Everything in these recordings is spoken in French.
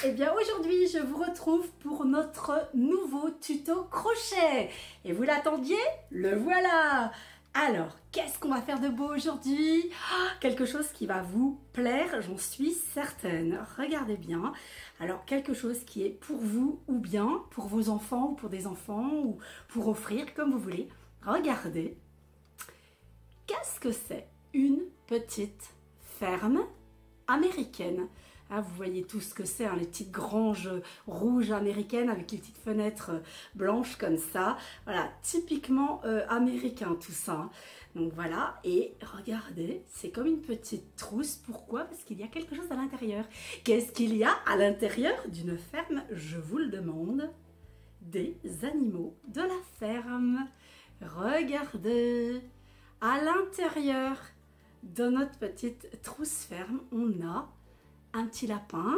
Eh bien aujourd'hui je vous retrouve pour notre nouveau tuto crochet. Et vous l'attendiez? Le voilà! Alors, qu'est-ce qu'on va faire de beau aujourd'hui? Quelque chose qui va vous plaire, j'en suis certaine. Regardez bien. Alors, quelque chose qui est pour vous ou bien pour vos enfants ou pour des enfants ou pour offrir, comme vous voulez. Regardez. Qu'est-ce que c'est? Une petite ferme américaine. Ah, vous voyez tout ce que c'est, hein, les petites granges rouges américaines avec les petites fenêtres blanches comme ça. Voilà, typiquement américain tout ça. Hein. Donc voilà, et regardez, c'est comme une petite trousse. Pourquoi? Parce qu'il y a quelque chose à l'intérieur. Qu'est-ce qu'il y a à l'intérieur d'une ferme? Je vous le demande. Des animaux de la ferme. Regardez, à l'intérieur de notre petite trousse ferme, on a un petit lapin,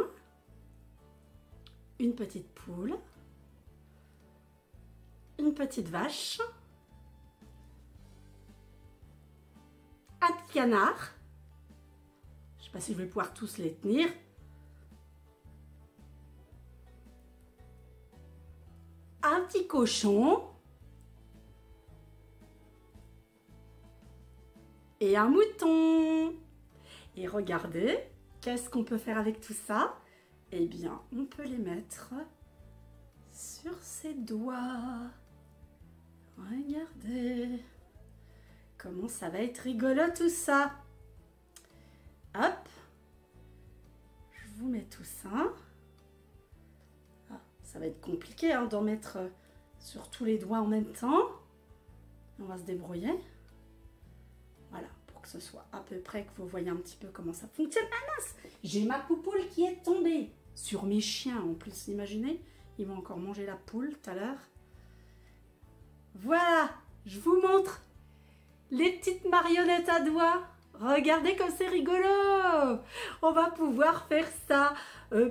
une petite poule, une petite vache, un petit canard, je ne sais pas si je vais pouvoir tous les tenir, un petit cochon et un mouton. Et regardez, qu'est-ce qu'on peut faire avec tout ça? Eh bien, on peut les mettre sur ses doigts. Regardez comment ça va être rigolo tout ça. Hop, je vous mets tout ça. Ah, ça va être compliqué hein, d'en mettre sur tous les doigts en même temps. On va se débrouiller. Voilà, pour que ce soit à peu près, que vous voyez un petit peu comment ça fonctionne. Ah mince, j'ai ma poupoule qui est tombée sur mes chiens en plus, imaginez, ils vont encore manger la poule tout à l'heure. Voilà, je vous montre les petites marionnettes à doigts. Regardez comme c'est rigolo. On va pouvoir faire ça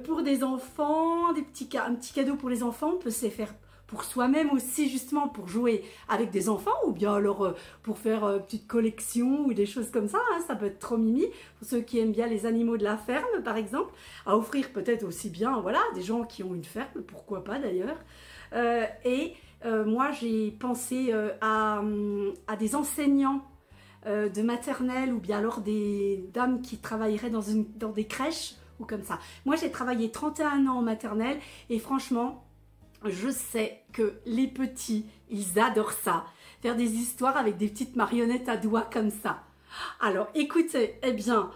pour des enfants, un petit cadeau pour les enfants. On peut se les faire pour soi-même aussi, justement pour jouer avec des enfants, ou bien alors pour faire petite collection ou des choses comme ça, hein, ça peut être trop mimi, pour ceux qui aiment bien les animaux de la ferme par exemple, à offrir peut-être aussi bien, voilà, des gens qui ont une ferme, pourquoi pas d'ailleurs. Moi j'ai pensé à des enseignants de maternelle, ou bien alors des dames qui travailleraient dans des crèches, ou comme ça. Moi j'ai travaillé 31 ans en maternelle, et franchement, je sais que les petits, ils adorent ça. Faire des histoires avec des petites marionnettes à doigts comme ça. Alors, écoutez, eh bien,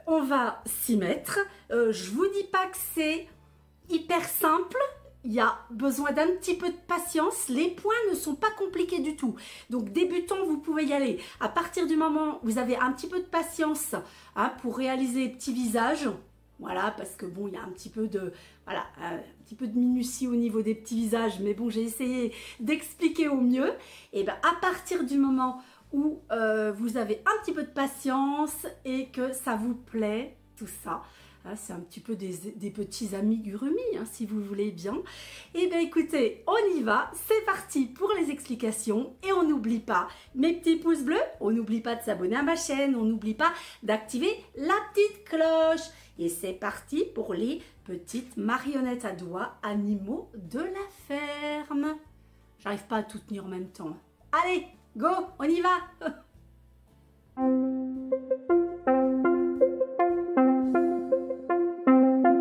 on va s'y mettre. Je vous dis pas que c'est hyper simple. Il y a besoin d'un petit peu de patience. Les points ne sont pas compliqués du tout. Donc, débutant, vous pouvez y aller. À partir du moment où vous avez un petit peu de patience hein, pour réaliser les petits visages. Voilà, parce que bon, il y a un petit peu de, voilà, un petit peu de minutie au niveau des petits visages, mais bon, j'ai essayé d'expliquer au mieux. Et bien, à partir du moment où vous avez un petit peu de patience et que ça vous plaît, tout ça, hein, c'est un petit peu des petits amigurumis, hein, si vous voulez bien. Et bien, écoutez, on y va, c'est parti pour les explications. Et on n'oublie pas mes petits pouces bleus, on n'oublie pas de s'abonner à ma chaîne, on n'oublie pas d'activer la petite cloche. Et c'est parti pour les petites marionnettes à doigts animaux de la ferme. J'arrive pas à tout tenir en même temps. Allez, go, on y va.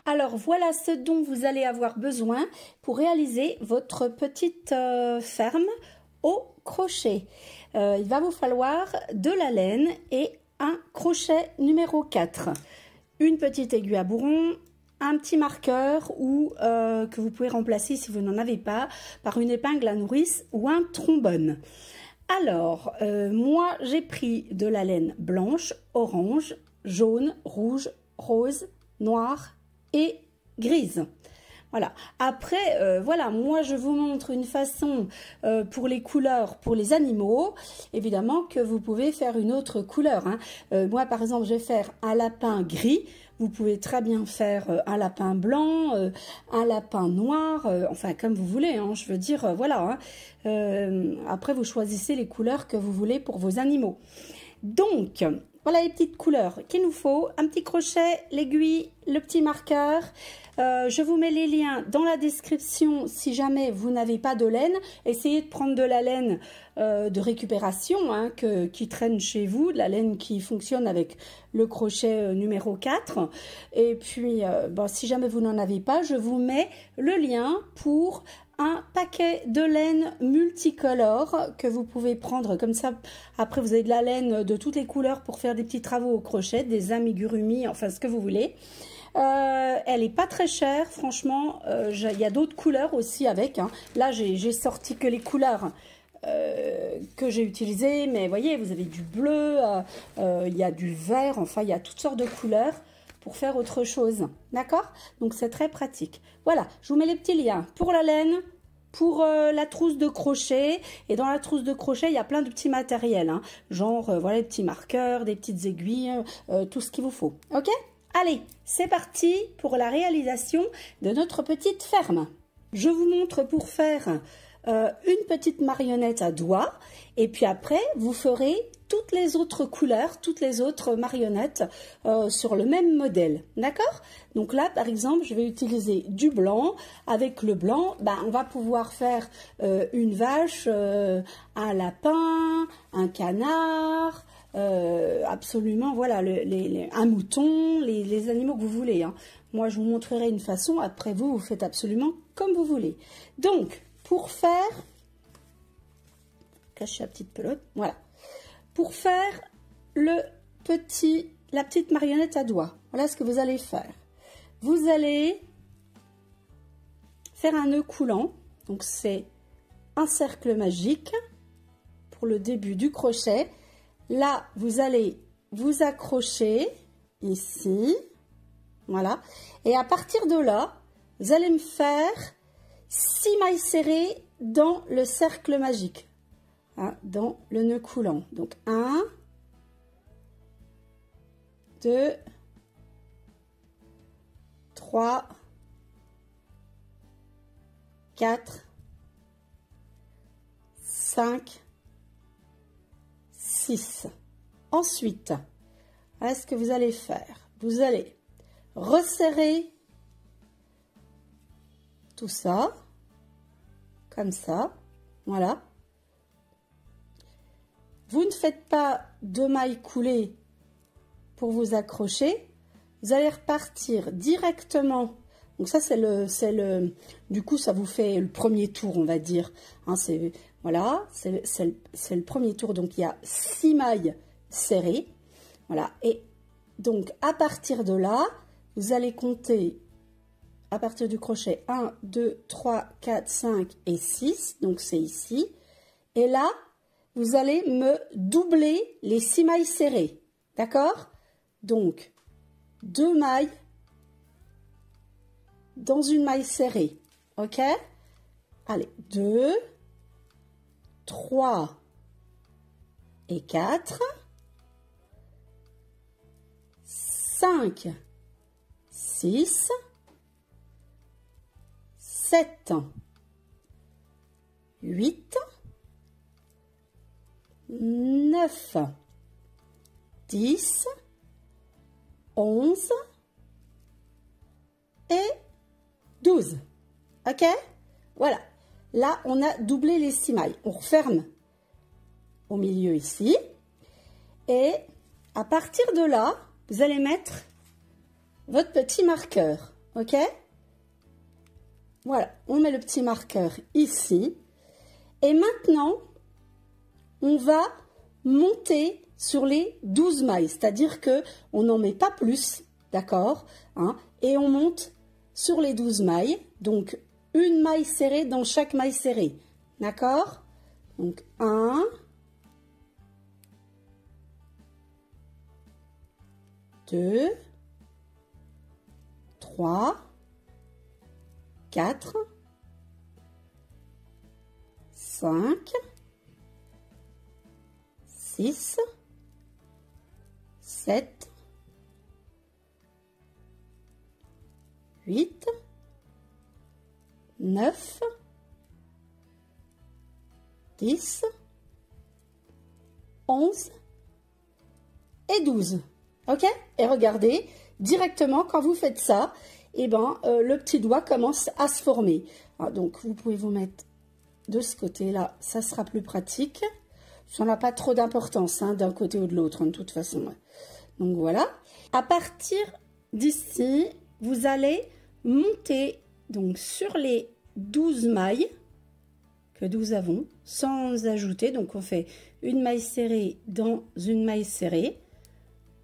Alors voilà ce dont vous allez avoir besoin pour réaliser votre petite ferme au crochet. Il va vous falloir de la laine et un crochet numéro 4. Une petite aiguille à bourron, un petit marqueur ou que vous pouvez remplacer si vous n'en avez pas par une épingle à nourrice ou un trombone. Alors, moi j'ai pris de la laine blanche, orange, jaune, rouge, rose, noire et grise. Voilà. Après, voilà, moi je vous montre une façon pour les couleurs pour les animaux. Évidemment que vous pouvez faire une autre couleur. Hein. Moi par exemple, je vais faire un lapin gris. Vous pouvez très bien faire un lapin blanc, un lapin noir, enfin comme vous voulez. Hein, je veux dire, voilà. Hein. Après, vous choisissez les couleurs que vous voulez pour vos animaux. Donc, voilà les petites couleurs qu'il nous faut. Un petit crochet, l'aiguille le petit marqueur. Je vous mets les liens dans la description si jamais vous n'avez pas de laine. Essayez de prendre de la laine de récupération hein, qui traîne chez vous, de la laine qui fonctionne avec le crochet numéro 4. Et puis, bon, si jamais vous n'en avez pas, je vous mets le lien pour un paquet de laine multicolore que vous pouvez prendre comme ça. Après, vous avez de la laine de toutes les couleurs pour faire des petits travaux au crochet, des amigurumi, enfin ce que vous voulez. Elle est pas très chère, franchement. Il y a d'autres couleurs aussi avec. Hein. Là, j'ai sorti que les couleurs que j'ai utilisées, mais voyez, vous avez du bleu, il y a du vert, enfin, il y a toutes sortes de couleurs pour faire autre chose, d'accord? Donc, c'est très pratique. Voilà, je vous mets les petits liens pour la laine, pour la trousse de crochet. Et dans la trousse de crochet, il y a plein de petits matériels, hein, genre, voilà, des petits marqueurs, des petites aiguilles, tout ce qu'il vous faut, ok? Allez, c'est parti pour la réalisation de notre petite ferme. Je vous montre pour faire une petite marionnette à doigts. Et puis après, vous ferez toutes les autres couleurs, toutes les autres marionnettes sur le même modèle. D'accord? Donc là, par exemple, je vais utiliser du blanc. Avec le blanc, ben, on va pouvoir faire une vache, un lapin, un canard, absolument, voilà, un mouton, les animaux que vous voulez. Hein. Moi, je vous montrerai une façon. Après, vous faites absolument comme vous voulez. Donc, pour faire... Cacher la petite pelote. Voilà. Pour faire la petite marionnette à doigts, voilà ce que vous allez faire. Vous allez faire un nœud coulant. Donc, c'est un cercle magique pour le début du crochet. Là, vous allez vous accrocher ici. Voilà. Et à partir de là, vous allez me faire 6 mailles serrées dans le cercle magique. Hein, dans le nœud coulant. Donc, 1, 2, 3, 4, 5, 6. Ensuite, voilà ce que vous allez faire. Vous allez resserrer tout ça, comme ça, voilà. Vous ne faites pas de mailles coulées pour vous accrocher. Vous allez repartir directement. Donc ça, du coup, ça vous fait le premier tour, on va dire. Hein, voilà, c'est le premier tour. Donc, il y a 6 mailles serrées. Voilà. Et donc, à partir de là, vous allez compter à partir du crochet 1, 2, 3, 4, 5 et 6. Donc, c'est ici. Et là, vous allez me doubler les 6 mailles serrées. D'accord? Donc, 2 mailles dans une maille serrée. OK? Allez, 2, 3 et 4, 5, 6, 7, 8, 9, 10, 11 et 12. OK? Voilà. Là, on a doublé les 6 mailles. On referme au milieu ici. Et à partir de là, vous allez mettre votre petit marqueur. OK? Voilà. On met le petit marqueur ici. Et maintenant, on va monter sur les 12 mailles, c'est-à-dire que on n'en met pas plus, d'accord, hein, et on monte sur les 12 mailles, donc une maille serrée dans chaque maille serrée, d'accord? Donc 1, 2, 3, 4, 5, 6, 7, 8, 9, 10, 11 et 12. OK? Et regardez, directement, quand vous faites ça, et ben, le petit doigt commence à se former. Alors, donc, vous pouvez vous mettre de ce côté-là, ça sera plus pratique. Ça n'a pas trop d'importance hein, d'un côté ou de l'autre, hein, de toute façon. Donc, voilà. À partir d'ici, vous allez monter donc, sur les 12 mailles que nous avons, sans ajouter. Donc, on fait une maille serrée dans une maille serrée.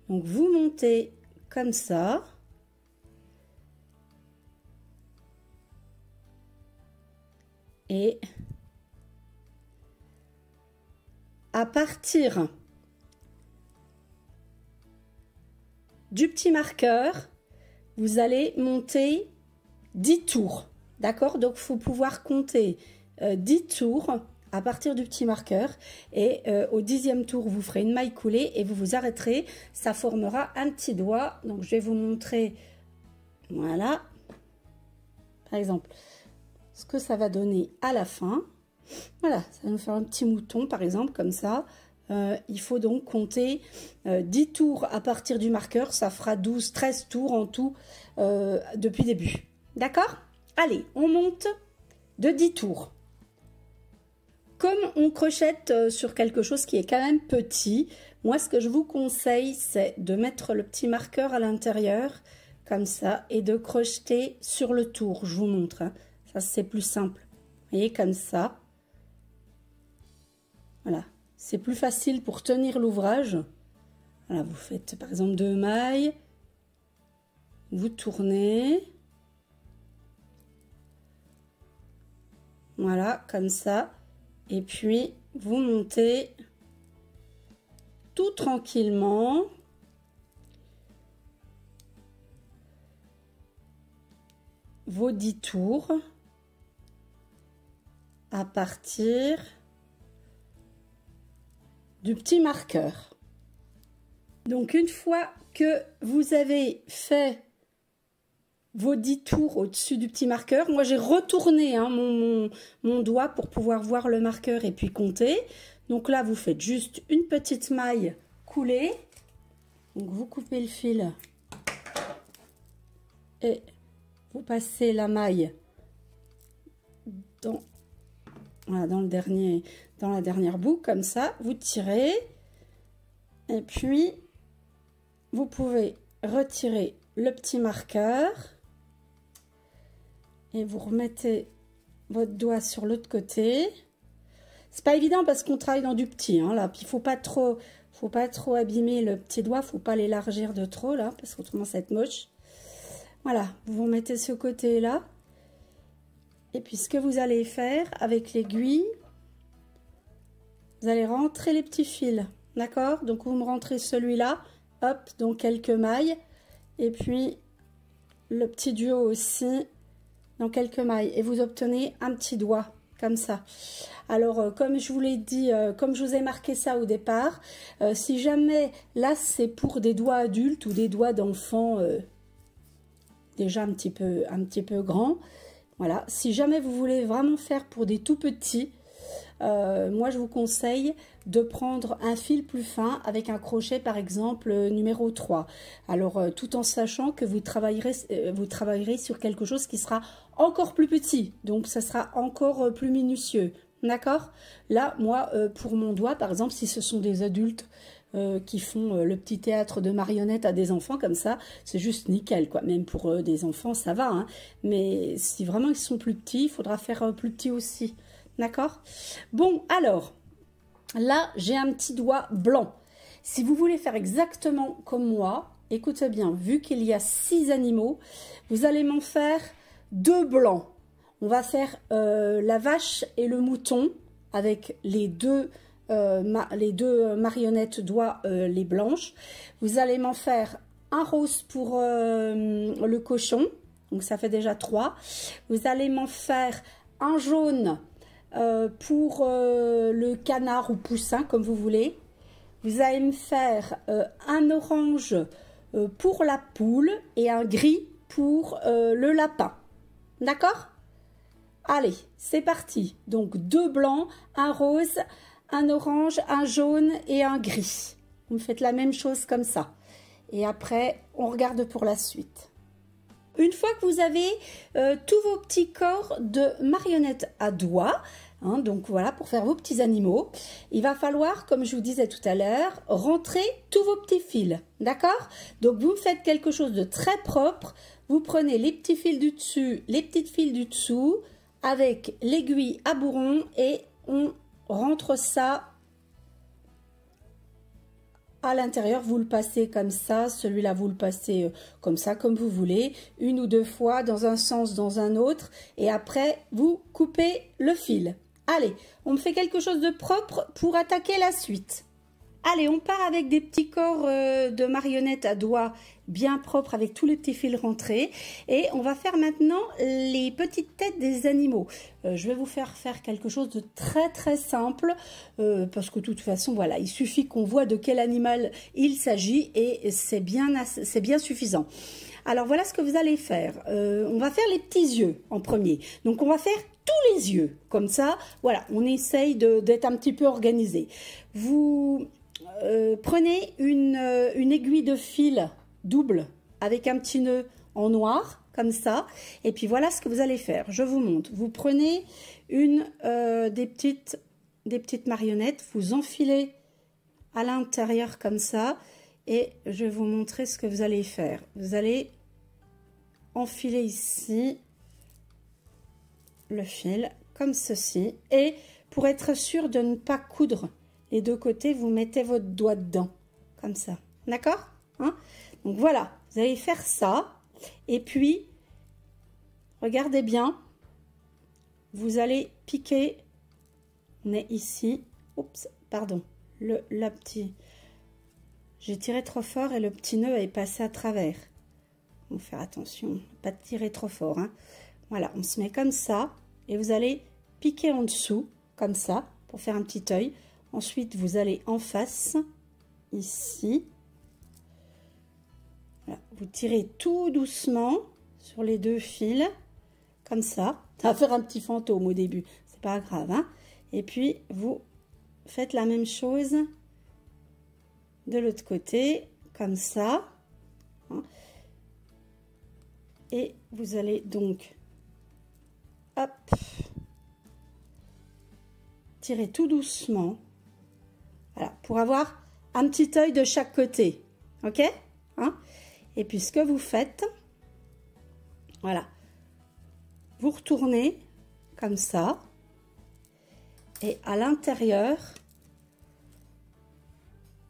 Donc, vous montez comme ça. Et à partir du petit marqueur, vous allez monter 10 tours. D'accord? Donc, il faut pouvoir compter 10 tours à partir du petit marqueur. Et au 10e tour, vous ferez une maille coulée et vous vous arrêterez. Ça formera un petit doigt. Donc, je vais vous montrer, voilà, par exemple, ce que ça va donner à la fin. Voilà, ça va nous faire un petit mouton, par exemple, comme ça. Il faut donc compter 10 tours à partir du marqueur. Ça fera 12, 13 tours en tout depuis le début. D'accord? Allez, on monte de 10 tours. Comme on crochette sur quelque chose qui est quand même petit, moi, ce que je vous conseille, c'est de mettre le petit marqueur à l'intérieur, comme ça, et de crocheter sur le tour. Je vous montre, hein. Ça, c'est plus simple. Vous voyez, comme ça. Voilà. C'est plus facile pour tenir l'ouvrage. Voilà, vous faites par exemple 2 mailles. Vous tournez. Voilà, comme ça. Et puis, vous montez tout tranquillement. Vos 10 tours. À partir du petit marqueur. Donc une fois que vous avez fait vos 10 tours au-dessus du petit marqueur, moi j'ai retourné hein, mon doigt pour pouvoir voir le marqueur et puis compter. Donc là vous faites juste une petite maille coulée. Donc vous coupez le fil et vous passez la maille dans voilà, dans la dernière boucle, comme ça, vous tirez, et puis, vous pouvez retirer le petit marqueur, et vous remettez votre doigt sur l'autre côté. C'est pas évident parce qu'on travaille dans du petit, hein, là, puis il faut pas trop abîmer le petit doigt, faut pas l'élargir de trop, là, parce qu'autrement ça va être moche. Voilà, vous vous mettez ce côté-là. Et puis, ce que vous allez faire avec l'aiguille, vous allez rentrer les petits fils, d'accord? Donc, vous me rentrez celui-là, hop, donc quelques mailles. Et puis, le petit duo aussi, dans quelques mailles. Et vous obtenez un petit doigt, comme ça. Alors, comme je vous l'ai dit, comme je vous ai marqué ça au départ, si jamais, là, c'est pour des doigts adultes ou des doigts d'enfants déjà un petit peu grands. Voilà, si jamais vous voulez vraiment faire pour des tout petits, moi je vous conseille de prendre un fil plus fin avec un crochet par exemple numéro 3. Alors tout en sachant que vous travaillerez sur quelque chose qui sera encore plus petit, donc ça sera encore plus minutieux. D'accord? Là, moi, pour mon doigt, par exemple, si ce sont des adultes qui font le petit théâtre de marionnettes à des enfants comme ça, c'est juste nickel, quoi. Même pour des enfants, ça va, hein. Mais si vraiment ils sont plus petits, il faudra faire plus petit aussi. D'accord? Bon, alors, là, j'ai un petit doigt blanc. Si vous voulez faire exactement comme moi, écoutez bien, vu qu'il y a 6 animaux, vous allez m'en faire 2 blancs. On va faire la vache et le mouton avec les deux marionnettes doigts, les blanches. Vous allez m'en faire un rose pour le cochon, donc ça fait déjà 3. Vous allez m'en faire un jaune pour le canard ou poussin, comme vous voulez. Vous allez me faire un orange pour la poule et un gris pour le lapin. D'accord? Allez, c'est parti. Donc 2 blancs, un rose, un orange, un jaune et un gris. Vous me faites la même chose comme ça. et après on regarde pour la suite. Une fois que vous avez tous vos petits corps de marionnettes à doigts, hein, donc voilà, pour faire vos petits animaux, il va falloir, comme je vous disais tout à l'heure, rentrer tous vos petits fils, d'accord? Donc vous faites quelque chose de très propre, vous prenez les petits fils du dessus, les petites fils du dessous, avec l'aiguille à bourron et on rentre ça à l'intérieur, vous le passez comme ça, celui-là vous le passez comme ça, comme vous voulez, une ou deux fois dans un sens, dans un autre, et après vous coupez le fil. Allez, on me fait quelque chose de propre pour attaquer la suite. Allez, on part avec des petits corps de marionnettes à doigts bien propres avec tous les petits fils rentrés. Et on va faire maintenant les petites têtes des animaux. Je vais vous faire quelque chose de très très simple parce que de toute façon, voilà, il suffit qu'on voit de quel animal il s'agit et c'est bien suffisant. Alors voilà ce que vous allez faire. On va faire les petits yeux en premier. Donc on va faire tous les yeux. Comme ça, voilà, on essaye d'être un petit peu organisé. Vous prenez une aiguille de fil double avec un petit nœud en noir, comme ça. Et puis voilà ce que vous allez faire. Je vous montre. Vous prenez des petites marionnettes, vous enfilez à l'intérieur comme ça. Et je vais vous montrer ce que vous allez faire. Vous allez enfiler ici le fil, comme ceci. Et pour être sûr de ne pas coudre les deux côtés, vous mettez votre doigt dedans, comme ça. D'accord, hein? Donc voilà, vous allez faire ça. Et puis, regardez bien, vous allez piquer, on est ici, oups, pardon, j'ai tiré trop fort et le petit nœud est passé à travers. Il faut faire attention, pas de tirer trop fort, hein. Voilà, on se met comme ça et vous allez piquer en dessous, comme ça, pour faire un petit œil. Ensuite, vous allez en face, ici. Voilà, vous tirez tout doucement sur les deux fils, comme ça. Ça va faire un petit fantôme au début, c'est pas grave, hein. Et puis, vous faites la même chose de l'autre côté, comme ça. Hein. Et vous allez donc, hop, tirer tout doucement. Voilà, pour avoir un petit œil de chaque côté, ok, hein? Et puis ce que vous faites, voilà, vous retournez comme ça, et à l'intérieur,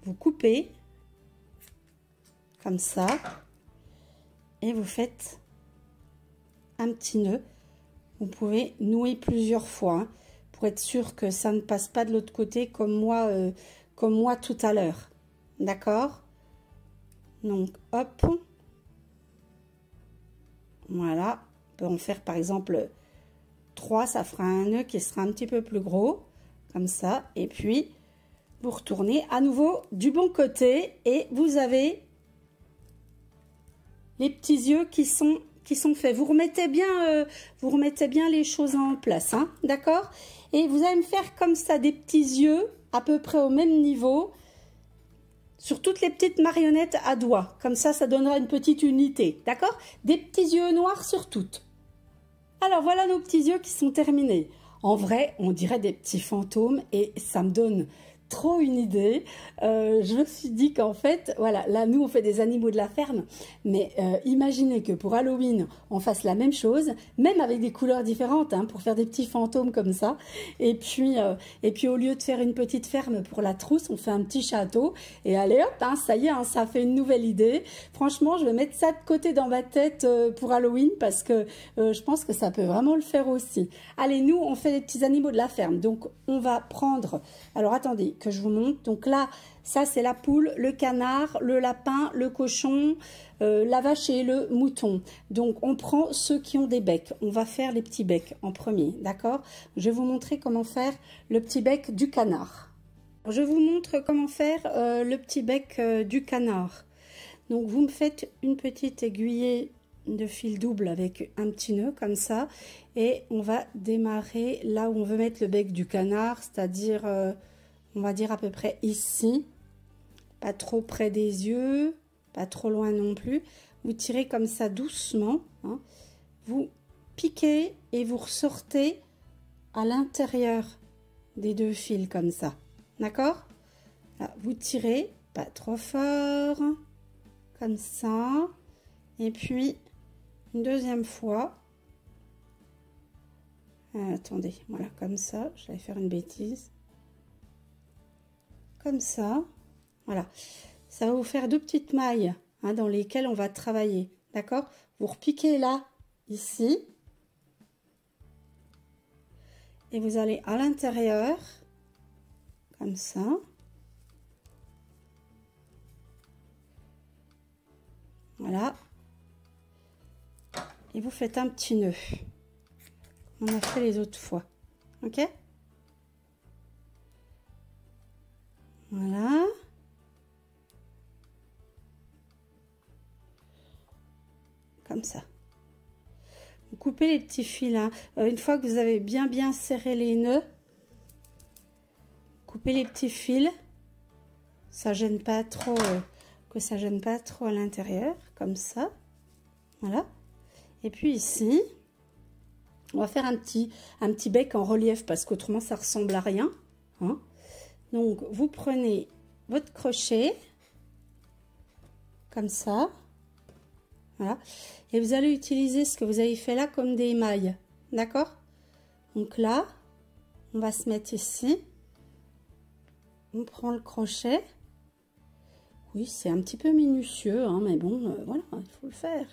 vous coupez comme ça, et vous faites un petit nœud. Vous pouvez nouer plusieurs fois, hein, pour être sûr que ça ne passe pas de l'autre côté comme moi tout à l'heure. D'accord? Donc, hop. Voilà. On peut en faire par exemple 3, ça fera un nœud qui sera un petit peu plus gros. Comme ça. Et puis, vous retournez à nouveau du bon côté et vous avez les petits yeux qui sont faits. Vous remettez bien les choses en place, hein, d'accord? Et vous allez me faire comme ça des petits yeux à peu près au même niveau sur toutes les petites marionnettes à doigts. Comme ça, ça donnera une petite unité, d'accord? Des petits yeux noirs sur toutes. Alors voilà nos petits yeux qui sont terminés. En vrai, on dirait des petits fantômes et ça me donne trop une idée. Je me suis dit qu'en fait, voilà, là nous on fait des animaux de la ferme, mais imaginez que pour Halloween on fasse la même chose, même avec des couleurs différentes, hein, pour faire des petits fantômes comme ça. Et puis au lieu de faire une petite ferme pour la trousse, on fait un petit château. Et allez hop, hein, ça y est, hein, ça fait une nouvelle idée. Franchement, je vais mettre ça de côté dans ma tête pour Halloween parce que je pense que ça peut vraiment le faire aussi. Allez, nous on fait des petits animaux de la ferme, donc on va prendre. Alors attendez que je vous montre. Donc là, ça c'est la poule, le canard, le lapin, le cochon, la vache et le mouton. Donc on prend ceux qui ont des becs. On va faire les petits becs en premier, d'accord? Je vais vous montrer comment faire le petit bec du canard. Je vous montre comment faire le petit bec du canard. Donc vous me faites une petite aiguillée de fil double avec un petit nœud comme ça et on va démarrer là où on veut mettre le bec du canard, c'est-à-dire on va dire à peu près ici, pas trop près des yeux pas trop loin non plus. Vous tirez comme ça doucement, hein. Vous piquez et vous ressortez à l'intérieur des deux fils comme ça, d'accord? Vous tirez pas trop fort, comme ça, et puis une deuxième fois. Attendez, voilà, comme ça, je vais faire une bêtise. Comme ça, voilà. Ça va vous faire deux petites mailles, hein, dans lesquelles on va travailler, d'accord? Vous repiquez là, ici. Et vous allez à l'intérieur, comme ça. Voilà. Et vous faites un petit nœud. On a fait les autres fois. Ok? Voilà. Comme ça. Vous coupez les petits fils, hein. Une fois que vous avez bien serré les nœuds, coupez les petits fils. Ça gêne pas trop, que ça gêne pas trop à l'intérieur, comme ça. Voilà. Et puis ici, on va faire un petit bec en relief parce qu'autrement ça ressemble à rien, hein. Donc vous prenez votre crochet comme ça, voilà, et vous allez utiliser ce que vous avez fait là comme des mailles, d'accord? Donc là, on va se mettre ici, on prend le crochet. Oui, c'est un petit peu minutieux, hein, mais bon, voilà, il faut le faire.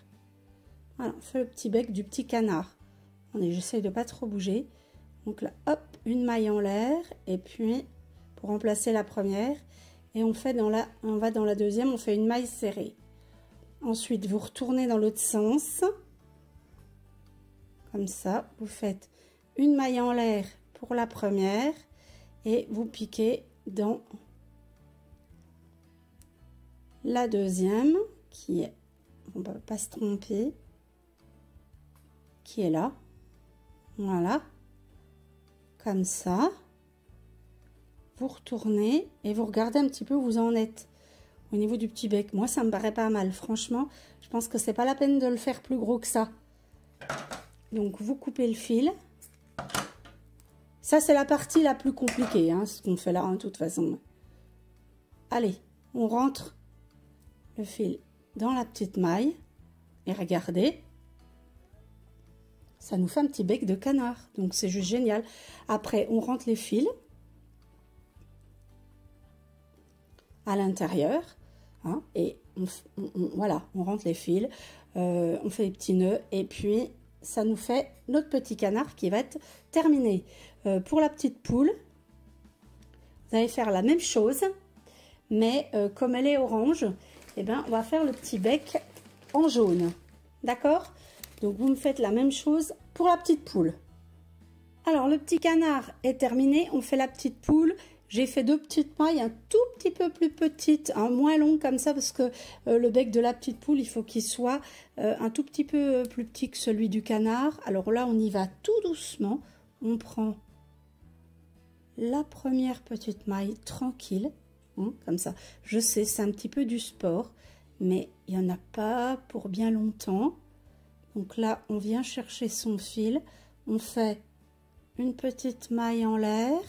Voilà, on fait le petit bec du petit canard. J'essaie de pas trop bouger. Donc là, hop, une maille en l'air, et puis pour remplacer la première, et on va dans la deuxième, on fait une maille serrée. Ensuite, vous retournez dans l'autre sens, comme ça. Vous faites une maille en l'air pour la première, et vous piquez dans la deuxième, qui est, on ne va pas se tromper, qui est là. Voilà, comme ça. Vous retournez et vous regardez un petit peu où vous en êtes au niveau du petit bec. Moi, ça me paraît pas mal. Franchement, je pense que c'est pas la peine de le faire plus gros que ça. Donc, vous coupez le fil. Ça, c'est la partie la plus compliquée, hein, ce qu'on fait là, hein, de toute façon. Allez, on rentre le fil dans la petite maille et regardez. Ça nous fait un petit bec de canard, donc c'est juste génial. Après, on rentre les fils à l'intérieur, hein, et voilà, on rentre les fils, on fait les petits nœuds, et puis ça nous fait notre petit canard qui va être terminé. Pour la petite poule, vous allez faire la même chose, mais comme elle est orange, eh ben, on va faire le petit bec en jaune, d'accord? Donc, vous me faites la même chose pour la petite poule. Alors, le petit canard est terminé. On fait la petite poule. J'ai fait deux petites mailles un tout petit peu plus petites, hein, moins longues comme ça, parce que le bec de la petite poule, il faut qu'il soit un tout petit peu plus petit que celui du canard. Alors là, on y va tout doucement. On prend la première petite maille tranquille, hein, comme ça. Je sais, c'est un petit peu du sport, mais il n'y en a pas pour bien longtemps. Donc là, on vient chercher son fil, on fait une petite maille en l'air,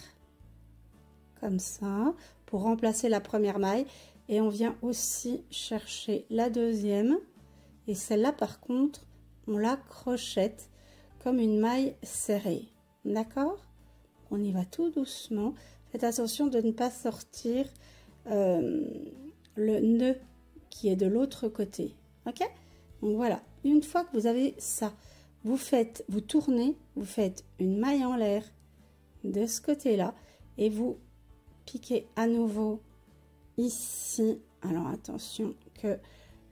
comme ça, pour remplacer la première maille. Et on vient aussi chercher la deuxième. Et celle-là, par contre, on la crochette comme une maille serrée. D'accord? On y va tout doucement. Faites attention de ne pas sortir le nœud qui est de l'autre côté. Ok? Donc voilà. Une fois que vous avez ça, vous tournez, vous faites une maille en l'air de ce côté-là et vous piquez à nouveau ici. Alors attention que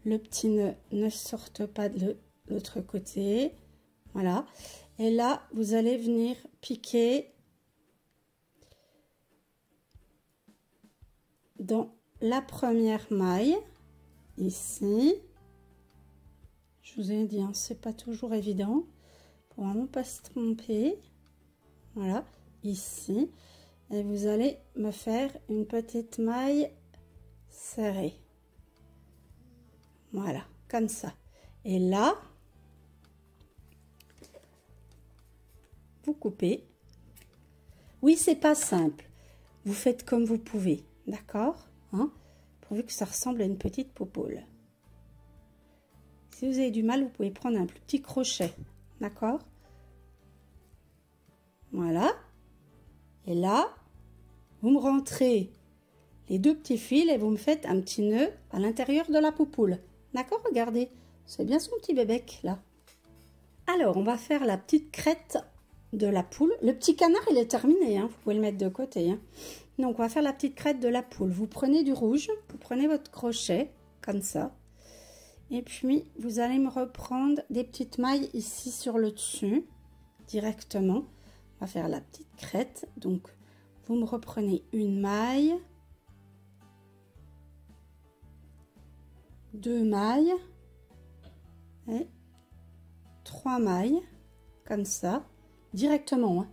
le petit nœud ne sorte pas de l'autre côté. Voilà. Et là, vous allez venir piquer dans la première maille, ici. Je vous ai dit, hein, c'est pas toujours évident. Pour vraiment pas se tromper. Voilà, ici. Et vous allez me faire une petite maille serrée. Voilà, comme ça. Et là, vous coupez. Oui, c'est pas simple. Vous faites comme vous pouvez, d'accord, hein, pourvu que ça ressemble à une petite poupole. Si vous avez du mal, vous pouvez prendre un plus petit crochet, d'accord. Voilà. Et là, vous me rentrez les deux petits fils et vous me faites un petit nœud à l'intérieur de la poupoule. D'accord, regardez, c'est bien son petit bébé là. Alors, on va faire la petite crête de la poule. Le petit canard, il est terminé, hein. Vous pouvez le mettre de côté, hein. Donc, on va faire la petite crête de la poule. Vous prenez du rouge, vous prenez votre crochet, comme ça. Et puis, vous allez me reprendre des petites mailles ici sur le dessus, directement. On va faire la petite crête. Donc, vous me reprenez une maille, 2 mailles et 3 mailles, comme ça, directement, hein.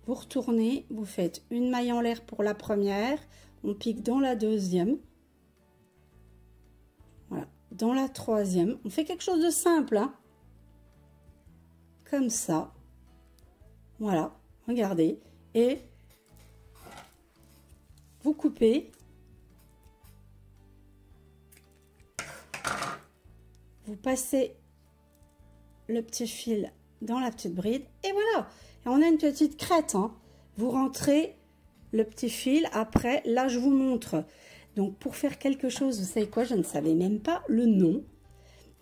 Vous retournez, vous faites une maille en l'air pour la première, on pique dans la deuxième, voilà, dans la troisième, on fait quelque chose de simple, hein, comme ça, voilà, regardez, et vous coupez, vous passez le petit fil dans la petite bride, et voilà, et on a une petite crête, hein. Vous rentrez le petit fil, après, là je vous montre, donc pour faire quelque chose, vous savez quoi, je ne savais même pas le nom,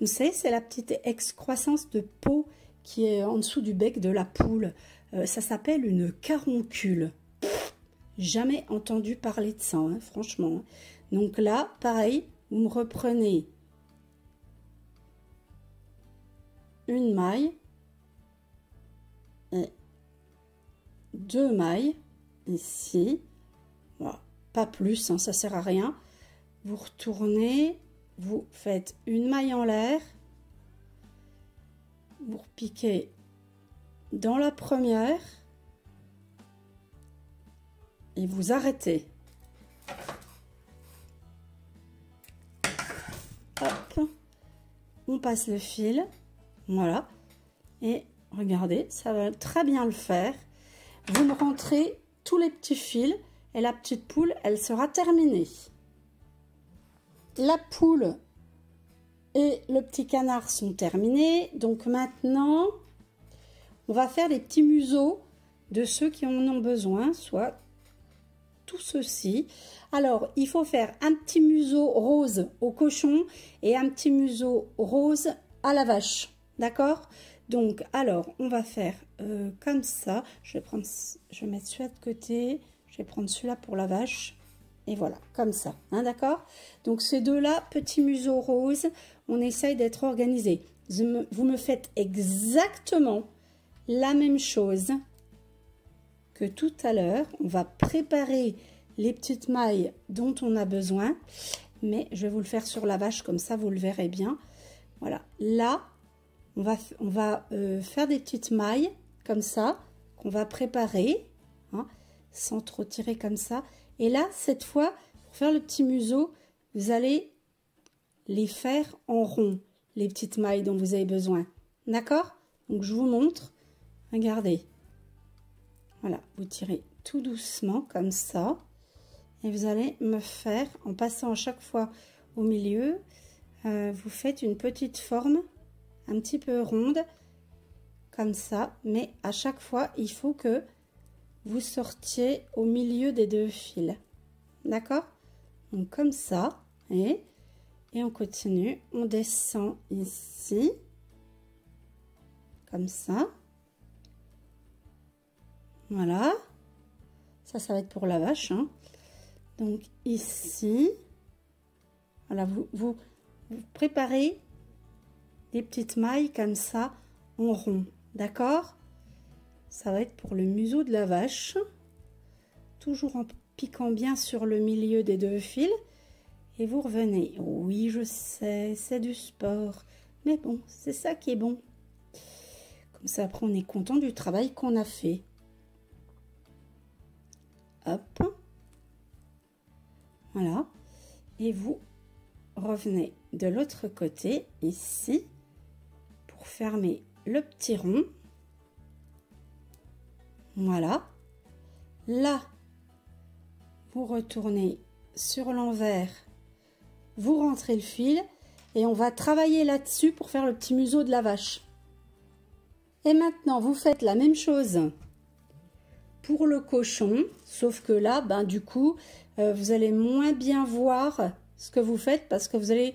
vous savez, c'est la petite excroissance de peau qui est en dessous du bec de la poule, ça s'appelle une caroncule. Jamais entendu parler de ça, hein, franchement. Donc là, pareil, vous me reprenez une maille et 2 mailles ici, voilà, pas plus, hein, ça sert à rien. Vous retournez, vous faites une maille en l'air, vous repiquez dans la première et vous arrêtez. Hop, on passe le fil, voilà, et regardez, ça va très bien le faire. Vous me rentrez tous les petits fils et la petite poule, elle sera terminée. La poule et le petit canard sont terminés, donc maintenant, on va faire les petits museaux de ceux qui en ont besoin, soit tout ceci. Alors, il faut faire un petit museau rose au cochon et un petit museau rose à la vache, d'accord? Donc, alors, on va faire comme ça. Je vais mettre celui-là de côté. Je vais prendre celui-là pour la vache. Et voilà, comme ça, hein, d'accord? Donc, ces deux-là, petit museau rose, on essaye d'être organisé. Vous me faites exactement la même chose que tout à l'heure. On va préparer les petites mailles dont on a besoin. Mais je vais vous le faire sur la vache, comme ça, vous le verrez bien. Voilà, là, on va faire des petites mailles comme ça, qu'on va préparer, hein, sans trop tirer comme ça. Et là, cette fois, pour faire le petit museau, vous allez les faire en rond, les petites mailles dont vous avez besoin. D'accord? Donc, je vous montre. Regardez. Voilà, vous tirez tout doucement comme ça. Et vous allez me faire, en passant à chaque fois au milieu, vous faites une petite forme un petit peu ronde comme ça, mais à chaque fois il faut que vous sortiez au milieu des deux fils, d'accord? Donc comme ça, et on continue, on descend ici comme ça, voilà, ça va être pour la vache, hein. Donc ici, voilà, vous préparez des petites mailles comme ça en rond, d'accord? Ça va être pour le museau de la vache, toujours en piquant bien sur le milieu des deux fils, et vous revenez. Oui, je sais, c'est du sport, mais bon, c'est ça qui est bon. Comme ça, après, on est content du travail qu'on a fait. Hop, voilà, et vous revenez de l'autre côté, ici, pour fermer le petit rond. Voilà. Là, vous retournez sur l'envers, vous rentrez le fil et on va travailler là-dessus pour faire le petit museau de la vache. Et maintenant, vous faites la même chose pour le cochon, sauf que là, ben, du coup, vous allez moins bien voir ce que vous faites parce que vous allez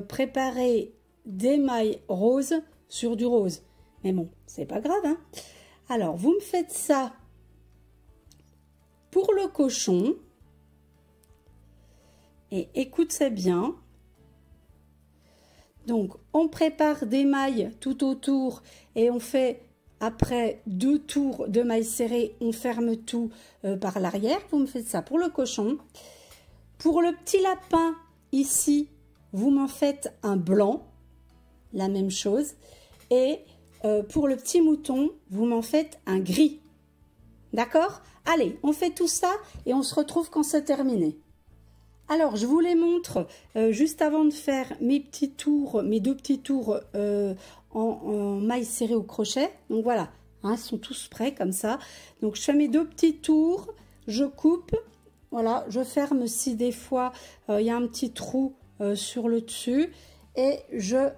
préparer des mailles roses sur du rose. Mais bon, c'est pas grave, hein. Alors, vous me faites ça pour le cochon. Et écoutez bien. Donc, on prépare des mailles tout autour et on fait, après 2 tours de mailles serrées, on ferme tout par l'arrière. Vous me faites ça pour le cochon. Pour le petit lapin, ici, vous m'en faites un blanc, la même chose. Et pour le petit mouton, vous m'en faites un gris. D'accord? Allez, on fait tout ça et on se retrouve quand c'est terminé. Alors, je vous les montre juste avant de faire mes petits tours, mes 2 petits tours en mailles serrées au crochet. Donc voilà, hein, ils sont tous prêts comme ça. Donc je fais mes 2 petits tours, je coupe, voilà, je ferme si des fois il y a un petit trou sur le dessus et je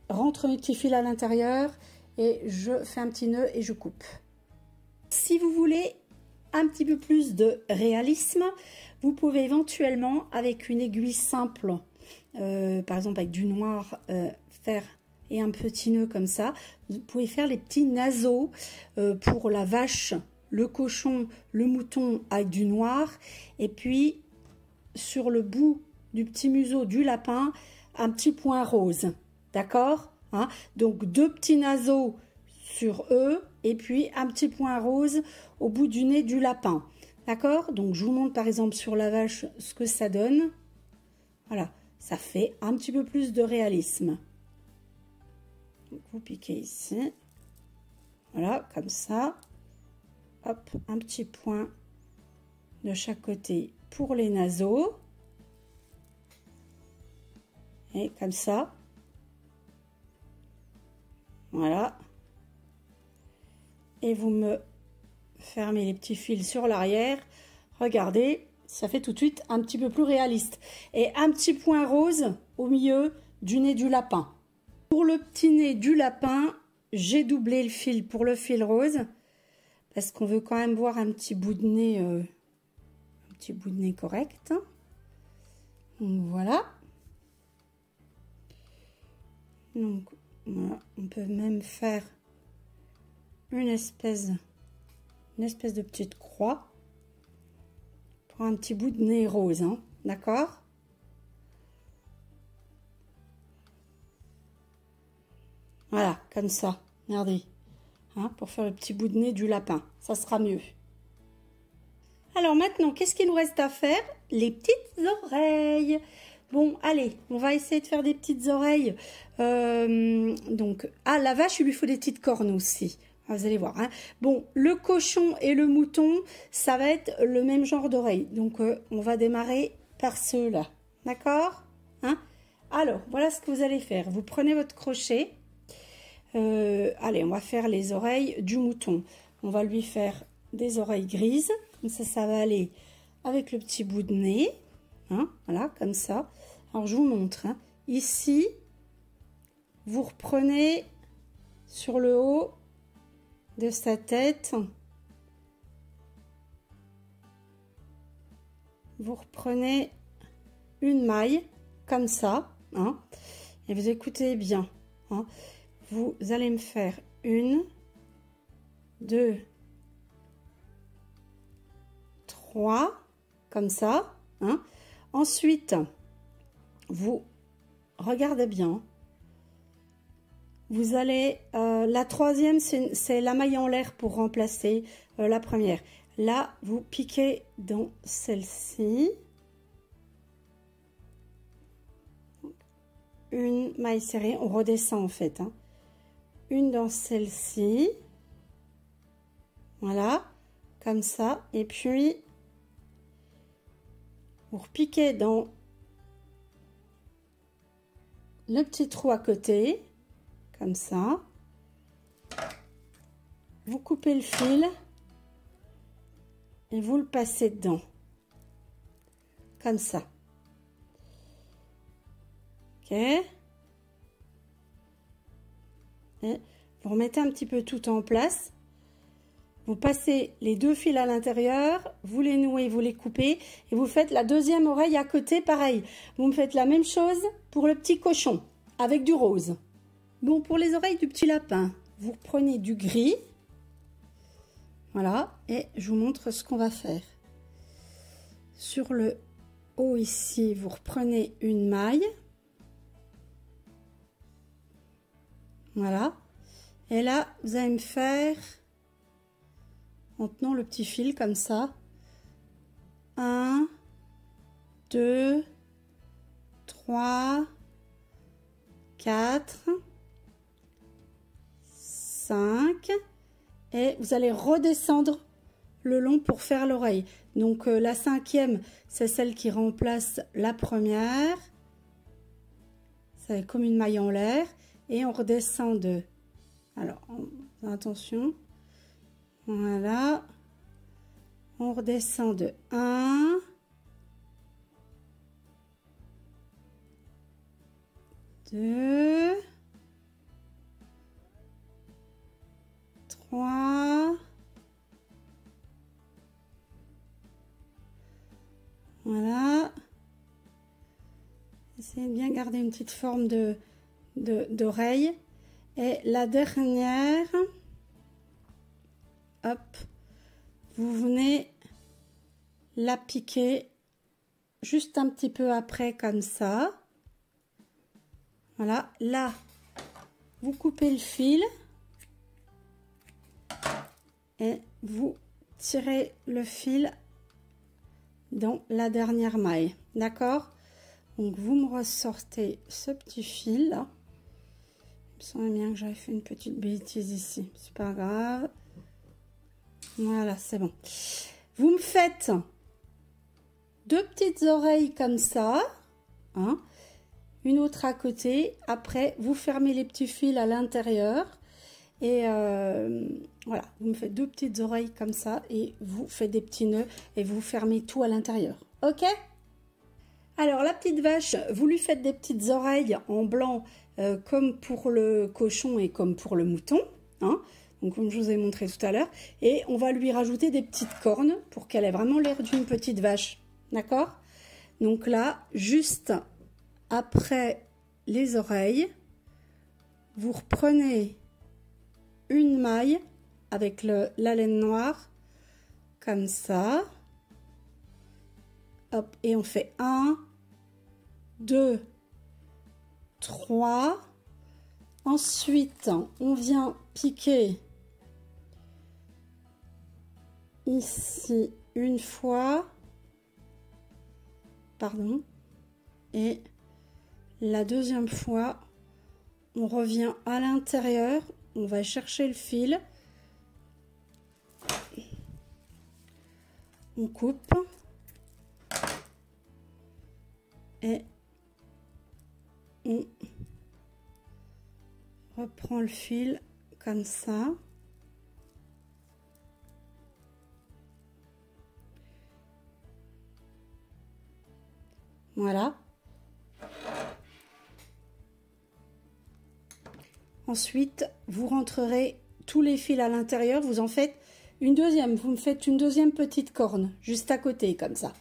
rentre mes petits fils à l'intérieur et je fais un petit nœud et je coupe. Si vous voulez un petit peu plus de réalisme, vous pouvez éventuellement avec une aiguille simple, par exemple avec du noir, faire et un petit nœud comme ça. Vous pouvez faire les petits naseaux pour la vache, le cochon, le mouton avec du noir, et puis sur le bout du petit museau du lapin, un petit point rose. D'accord, hein? Donc 2 petits naseaux sur eux et puis un petit point rose au bout du nez du lapin. D'accord? Donc je vous montre par exemple sur la vache ce que ça donne. Voilà, ça fait un petit peu plus de réalisme. Donc, vous piquez ici. Voilà, comme ça. Hop, un petit point de chaque côté pour les naseaux. Et comme ça. Voilà. Et vous me fermez les petits fils sur l'arrière. Regardez, ça fait tout de suite un petit peu plus réaliste. Et un petit point rose au milieu du nez du lapin. Pour le petit nez du lapin, j'ai doublé le fil pour le fil rose. Parce qu'on veut quand même voir un petit bout de nez correct. Donc voilà. Donc voilà, on peut même faire une espèce de petite croix pour un petit bout de nez rose, hein, d'accord? Voilà, comme ça, regardez, hein, pour faire le petit bout de nez du lapin, ça sera mieux. Alors maintenant, qu'est-ce qu'il nous reste à faire? Les petites oreilles. Bon, allez, on va essayer de faire des petites oreilles. Donc, à la vache, il lui faut des petites cornes aussi. Vous allez voir, hein. Bon, le cochon et le mouton, ça va être le même genre d'oreilles. Donc, on va démarrer par ceux-là. D'accord, hein? Alors, voilà ce que vous allez faire. Vous prenez votre crochet. Allez, on va faire les oreilles du mouton. On va lui faire des oreilles grises. Comme ça va aller avec le petit bout de nez. Hein, voilà, comme ça. Alors, je vous montre. Hein. Ici, vous reprenez sur le haut de sa tête, vous reprenez une maille comme ça, hein, et vous écoutez bien, hein, vous allez me faire 1, 2, 3 comme ça, hein. Ensuite vous regardez bien. Vous allez, la troisième, c'est la maille en l'air pour remplacer la première. Là, vous piquez dans celle-ci. Une maille serrée, on redescend en fait. Hein. Une dans celle-ci. Voilà, comme ça. Et puis, vous repiquez dans le petit trou à côté, comme ça. Vous coupez le fil et vous le passez dedans, comme ça. Ok. Et vous remettez un petit peu tout en place. Vous passez les deux fils à l'intérieur, vous les nouez, vous les coupez et vous faites la deuxième oreille à côté, pareil. Vous me faites la même chose pour le petit cochon avec du rose. Bon, pour les oreilles du petit lapin, vous prenez du gris. Voilà, et je vous montre ce qu'on va faire. Sur le haut ici, vous reprenez une maille. Voilà. Et là, vous allez me faire, en tenant le petit fil comme ça, 1, 2, 3, 4, 5, et vous allez redescendre le long pour faire l'oreille. Donc la cinquième, c'est celle qui remplace la première. C'est comme une maille en l'air, et on redescend de... Alors, attention, voilà, on redescend de 1, 2, 3, voilà, essayez de bien garder une petite forme d'oreille. Et la dernière, hop, vous venez la piquer juste un petit peu après comme ça. Voilà, là, vous coupez le fil et vous tirez le fil dans la dernière maille, d'accord? Donc vous me ressortez ce petit fil là. Il me semble bien que j'avais fait une petite bêtise ici, c'est pas grave. Voilà, c'est bon. Vous me faites deux petites oreilles comme ça, hein, une autre à côté. Après, vous fermez les petits fils à l'intérieur et voilà, vous me faites deux petites oreilles comme ça et vous faites des petits nœuds et vous fermez tout à l'intérieur. Ok? Alors la petite vache, vous lui faites des petites oreilles en blanc comme pour le cochon et comme pour le mouton, hein, donc comme je vous ai montré tout à l'heure, et on va lui rajouter des petites cornes pour qu'elle ait vraiment l'air d'une petite vache, d'accord? Donc là, juste après les oreilles, vous reprenez une maille avec la laine noire, comme ça, hop, et on fait 1, 2, 3. Ensuite, on vient piquer ici une fois, pardon, et la deuxième fois, on revient à l'intérieur, on va chercher le fil, on coupe et on reprend le fil comme ça. Voilà. Ensuite, vous rentrerez tous les fils à l'intérieur, vous en faites une deuxième, vous me faites une deuxième petite corne juste à côté comme ça.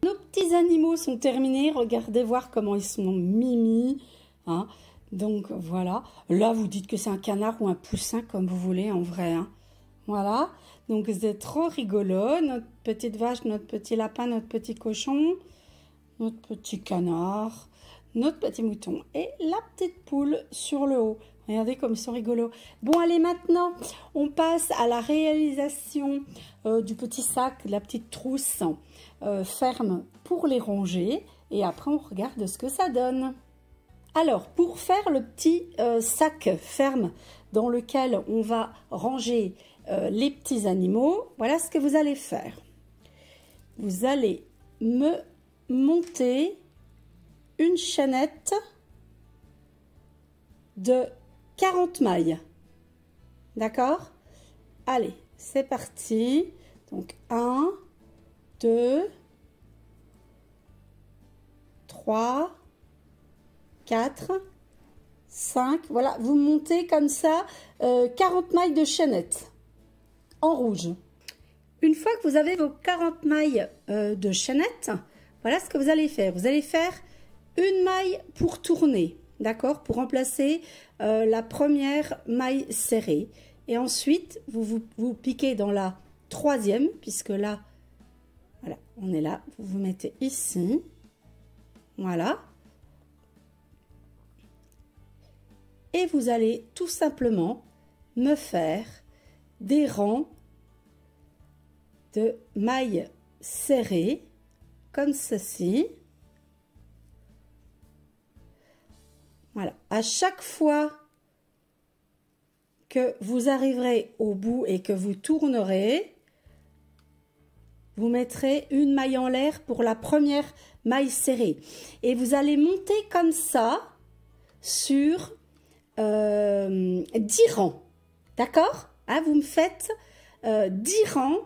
Nos petits animaux sont terminés, regardez voir comment ils sont mimi, hein. Donc voilà, là vous dites que c'est un canard ou un poussin comme vous voulez en vrai, hein. Voilà, donc c'est trop rigolo, notre petite vache, notre petit lapin, notre petit cochon, notre petit canard, notre petit mouton et la petite poule sur le haut. Regardez comme ils sont rigolos. Bon, allez, maintenant, on passe à la réalisation du petit sac, de la petite trousse ferme pour les ranger. Et après, on regarde ce que ça donne. Alors, pour faire le petit sac ferme dans lequel on va ranger les petits animaux, voilà ce que vous allez faire. Vous allez me monter une chaînette de 40 mailles. D'accord? Allez, c'est parti. Donc 1, 2, 3, 4, 5. Voilà, vous montez comme ça 40 mailles de chaînette en rouge. Une fois que vous avez vos 40 mailles de chaînette, voilà ce que vous allez faire. Vous allez faire une maille pour tourner, d'accord, pour remplacer la première maille serrée. Et ensuite, vous piquez dans la troisième, puisque là, voilà, on est là. Vous vous mettez ici, voilà. Et vous allez tout simplement me faire des rangs de mailles serrées, comme ceci. Voilà, à chaque fois que vous arriverez au bout et que vous tournerez, vous mettrez une maille en l'air pour la première maille serrée. Et vous allez monter comme ça sur 10 rangs. D'accord? Hein, vous me faites 10 rangs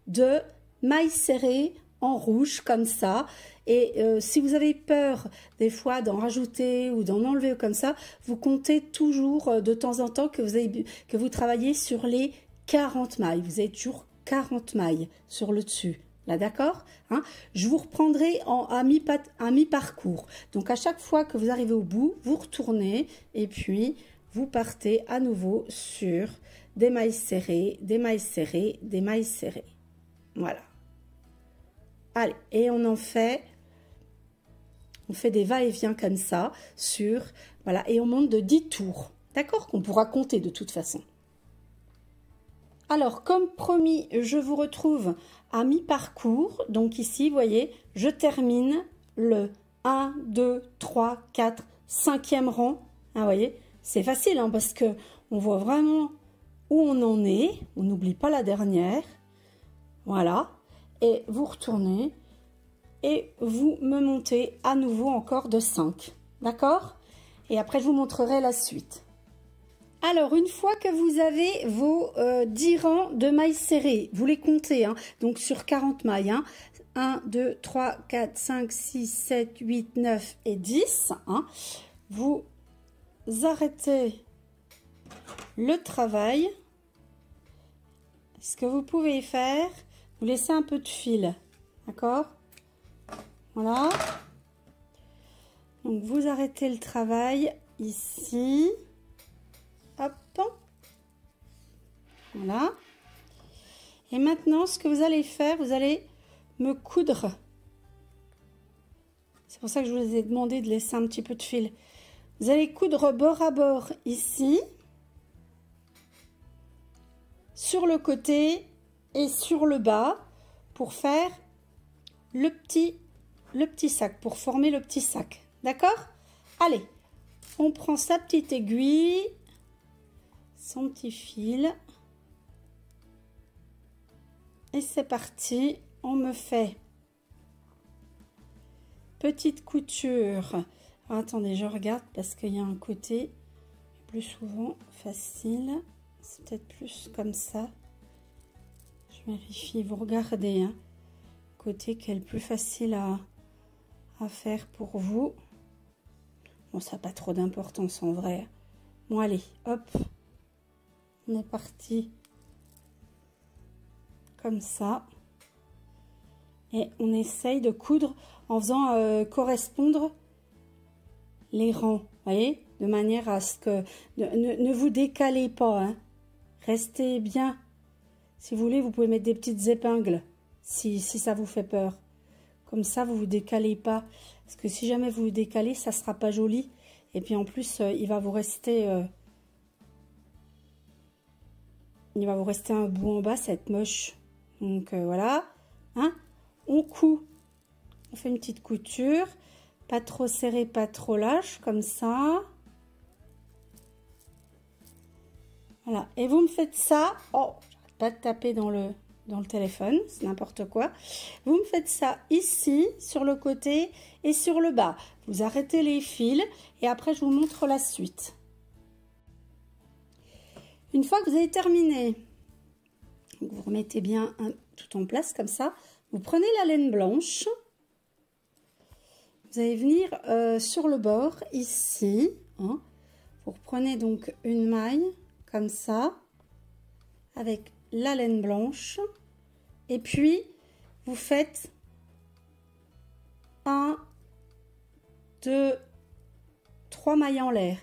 de mailles serrées en rouge comme ça. Et si vous avez peur des fois d'en rajouter ou d'en enlever comme ça, vous comptez toujours de temps en temps que vous travaillez sur les 40 mailles. Vous avez toujours 40 mailles sur le dessus. Là, d'accord, hein? Je vous reprendrai à mi-parcours. Donc, à chaque fois que vous arrivez au bout, vous retournez et puis vous partez à nouveau sur des mailles serrées, des mailles serrées, des mailles serrées. Voilà. Allez, et on fait des va-et-vient comme ça sur, voilà, et on monte de 10 tours. D'accord? Qu'on pourra compter de toute façon. Alors, comme promis, je vous retrouve à mi-parcours. Donc ici, vous voyez, je termine le 1, 2, 3, 4, 5e rang. Ah, vous voyez, c'est facile hein, parce que on voit vraiment où on en est. On n'oublie pas la dernière. Voilà. Et vous retournez et vous me montez à nouveau encore de 5. D'accord? Et après, je vous montrerai la suite. Alors, une fois que vous avez vos 10 rangs de mailles serrées, vous les comptez, hein, donc sur 40 mailles, hein, 1, 2, 3, 4, 5, 6, 7, 8, 9 et 10, hein, vous arrêtez le travail. Ce que vous pouvez faire, vous laissez un peu de fil, d'accord? Voilà. Donc, vous arrêtez le travail ici. Hop, voilà. Et maintenant, ce que vous allez faire, vous allez me coudre. C'est pour ça que je vous ai demandé de laisser un petit peu de fil. Vous allez coudre bord à bord ici, sur le côté et sur le bas pour faire le petit sac, pour former le petit sac. D'accord? Allez, on prend sa petite aiguille, son petit fil et c'est parti. On me fait petite couture. Alors, attendez, je regarde parce qu'il y a un côté plus souvent facile, c'est peut-être plus comme ça. Je vérifie, vous regardez hein, côté qui est le plus facile à faire pour vous. Bon, ça n'a pas trop d'importance en vrai. Bon allez, hop, on est parti comme ça et on essaye de coudre en faisant correspondre les rangs, voyez, de manière à ce que ne vous décalez pas, hein. Restez bien. Si vous voulez, vous pouvez mettre des petites épingles si ça vous fait peur. Comme ça, vous vous décalez pas, parce que si jamais vous vous décalez, ça sera pas joli. Et puis en plus, il va vous rester un bout en bas, ça va être moche. Donc voilà, hein, on coud, on fait une petite couture, pas trop serré, pas trop lâche, comme ça. Voilà, et vous me faites ça. Oh, j'arrête pas de taper dans le téléphone, c'est n'importe quoi. Vous me faites ça ici, sur le côté et sur le bas. Vous arrêtez les fils et après je vous montre la suite. Une fois que vous avez terminé, vous remettez bien tout en place comme ça. Vous prenez la laine blanche. Vous allez venir sur le bord ici. Hein. Vous reprenez donc une maille comme ça avec la laine blanche. Et puis, vous faites 1, 2, 3 mailles en l'air.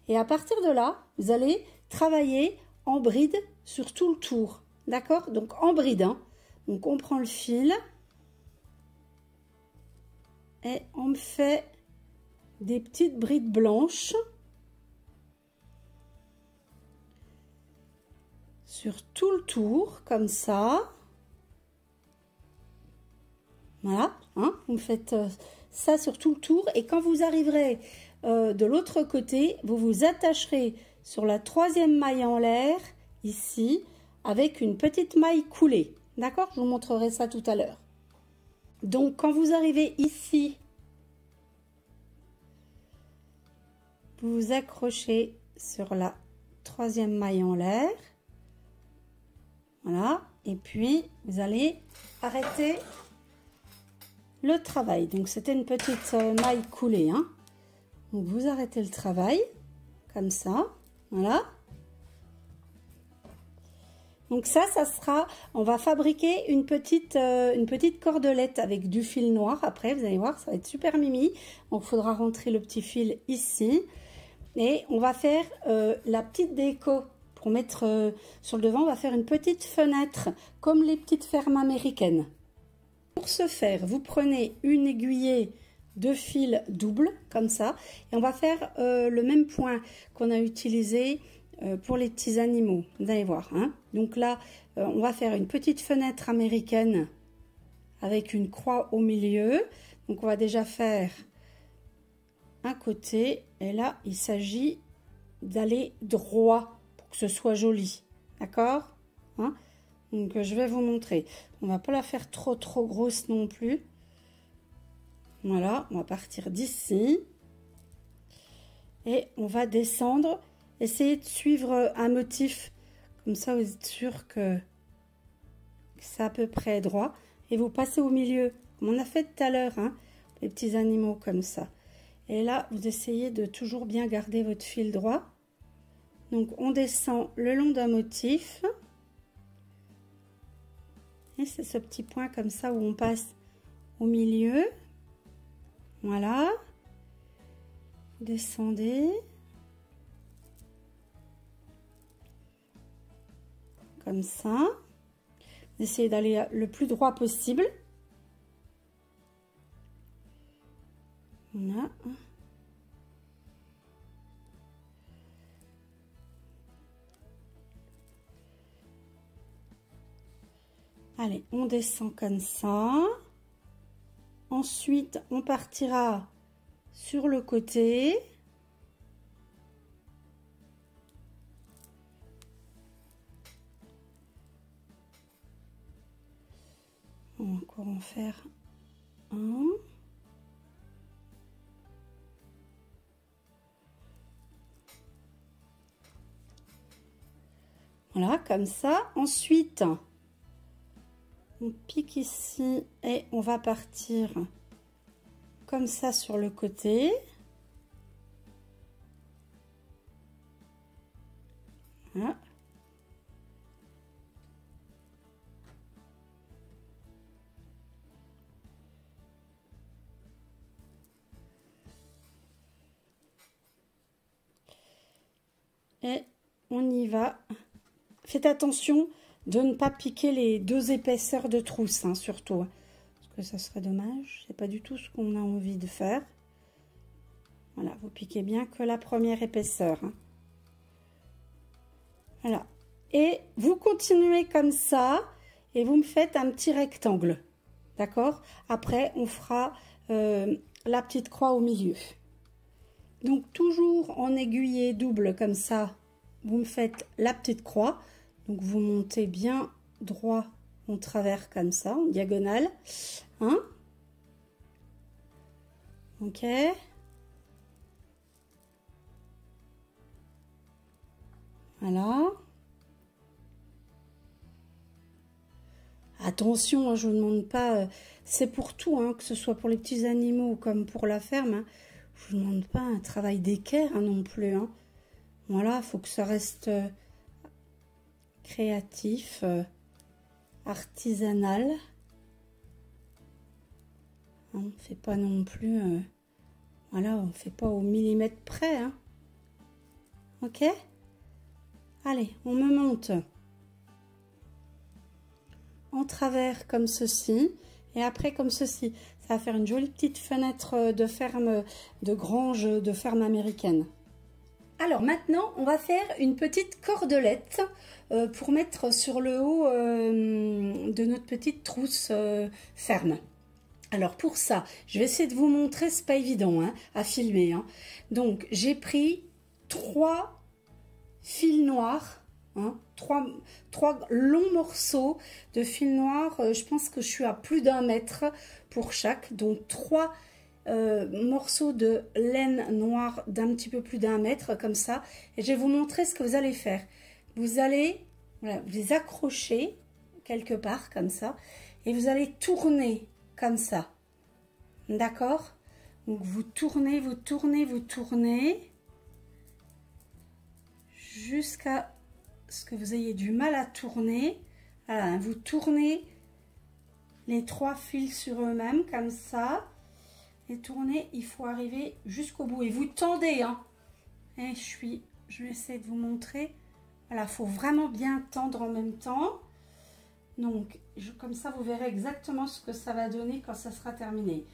Et à partir de là, vous allez travailler en bride sur tout le tour. D'accord? Donc en bride. Hein. Donc on prend le fil. Et on me fait des petites brides blanches. Sur tout le tour, comme ça. Voilà. Hein, vous me faites ça sur tout le tour. Et quand vous arriverez de l'autre côté, vous vous attacherez sur la 3e maille en l'air, ici, avec une petite maille coulée. D'accord? Je vous montrerai ça tout à l'heure. Donc, quand vous arrivez ici, vous vous accrochez sur la 3e maille en l'air. Voilà. Et puis, vous allez arrêter le travail. Donc, c'était une petite maille coulée. Hein. Donc, vous arrêtez le travail, comme ça. Voilà. Donc ça sera, on va fabriquer une petite cordelette avec du fil noir. Après, vous allez voir, ça va être super mimi. Donc, il faudra rentrer le petit fil ici. Et on va faire la petite déco. Pour mettre sur le devant, on va faire une petite fenêtre, comme les petites fermes américaines. Pour ce faire, vous prenez une aiguillée de fil double, comme ça. Et on va faire le même point qu'on a utilisé pour les petits animaux, vous allez voir. Hein. Donc là, on va faire une petite fenêtre américaine avec une croix au milieu. Donc on va déjà faire un côté. Et là, il s'agit d'aller droit pour que ce soit joli. D'accord? Hein. Donc je vais vous montrer. On va pas la faire trop grosse non plus. Voilà, on va partir d'ici. Et on va descendre. Essayez de suivre un motif, comme ça vous êtes sûr que c'est à peu près droit. Et vous passez au milieu, comme on a fait tout à l'heure, hein, les petits animaux comme ça. Et là, vous essayez de toujours bien garder votre fil droit. Donc on descend le long d'un motif. Et c'est ce petit point comme ça où on passe au milieu. Voilà. Vous descendez. Comme ça. Essayez d'aller le plus droit possible. Voilà. Allez, on descend comme ça. Ensuite, on partira sur le côté. On va encore en faire un. Voilà, comme ça. Ensuite, on pique ici et on va partir comme ça sur le côté. Voilà. Et on y va. Faites attention de ne pas piquer les deux épaisseurs de trousse, hein, surtout. Parce que ça serait dommage. C'est pas du tout ce qu'on a envie de faire. Voilà, vous piquez bien que la première épaisseur. Hein. Voilà. Et vous continuez comme ça. Et vous me faites un petit rectangle. D'accord? Après, on fera la petite croix au milieu. Donc, toujours en aiguillé double comme ça, vous me faites la petite croix. Donc, vous montez bien droit en travers comme ça, en diagonale. Hein? Ok. Voilà. Attention, hein, je ne vous demande pas, c'est pour tout, hein, que ce soit pour les petits animaux comme pour la ferme. Hein, je ne vous demande pas un travail d'équerre hein, non plus. Hein. Voilà, il faut que ça reste créatif, artisanal. On ne fait pas non plus, voilà, on ne fait pas au millimètre près. Hein. Ok? Allez, on me monte en travers comme ceci et après comme ceci. Ça va faire une jolie petite fenêtre de ferme, de grange, de ferme américaine. Alors maintenant, on va faire une petite cordelette pour mettre sur le haut de notre petite trousse ferme. Alors pour ça, je vais essayer de vous montrer, c'est pas évident hein, à filmer. Hein. Donc j'ai pris 3 fils noirs, hein, 3 longs morceaux de fil noir. Je pense que je suis à plus d'1 mètre pour chaque, donc 3 morceaux de laine noire d'un petit peu plus d'1 mètre comme ça. Et je vais vous montrer ce que vous allez faire. Vous allez voilà, vous les accrocher quelque part comme ça et vous allez tourner comme ça. D'accord? Donc vous tournez, vous tournez, vous tournez jusqu'à ce que vous ayez du mal à tourner. Voilà, vous tournez les 3 fils sur eux-mêmes comme ça. Et tournez, il faut arriver jusqu'au bout. Et vous tendez, hein. Et je vais essayer de vous montrer. Voilà, il faut vraiment bien tendre en même temps. Donc, comme ça, vous verrez exactement ce que ça va donner quand ça sera terminé.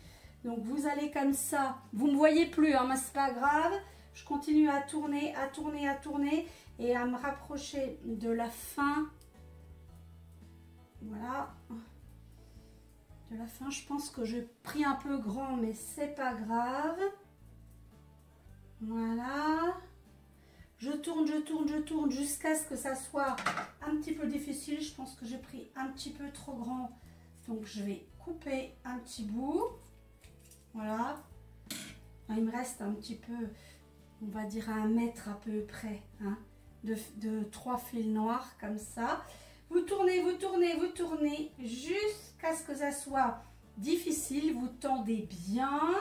Donc, vous allez comme ça. Vous ne me voyez plus, hein, mais c'est pas grave. Je continue à tourner, à tourner, à tourner. Et à me rapprocher de la fin. Voilà. De la fin, je pense que j'ai pris un peu grand, mais c'est pas grave. Voilà. Je tourne, je tourne, je tourne jusqu'à ce que ça soit un petit peu difficile. Je pense que j'ai pris un petit peu trop grand. Donc, je vais couper un petit bout. Voilà. Il me reste un petit peu, on va dire à 1 mètre à peu près, hein, de 3 fils noirs comme ça. Vous tournez, vous tournez, vous tournez jusqu'à ce que ça soit difficile. Vous tendez bien.